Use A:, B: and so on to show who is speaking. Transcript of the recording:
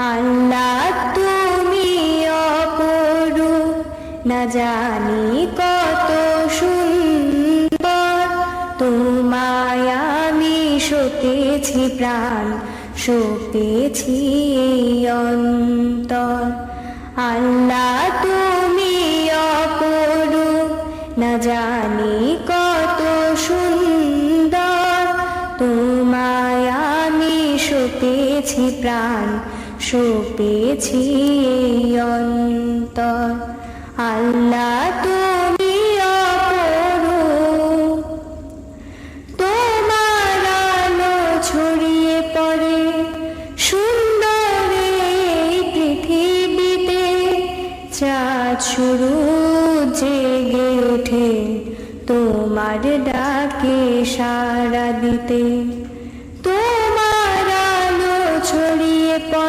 A: আল্লাহ তুমি অপরূপ, না জানি কত সুন্দর। তোমায় আমি সপেছি প্রাণ, সপেছি এই অন্তর। আল্লাহ তুমি অপরূপ, না জানি কত সুন্দর। তোমায় আমি সপেছি প্রাণ, সপেছি এই অন্তর। আল্লাহ তুমি অপরূপ, তোমার আলো ছড়িয়ে পড়ে সুন্দর এই পৃথিবীতে। চাঁদ শুরু জেগে ওঠে তোমার ডাকে সাড়া দিতে।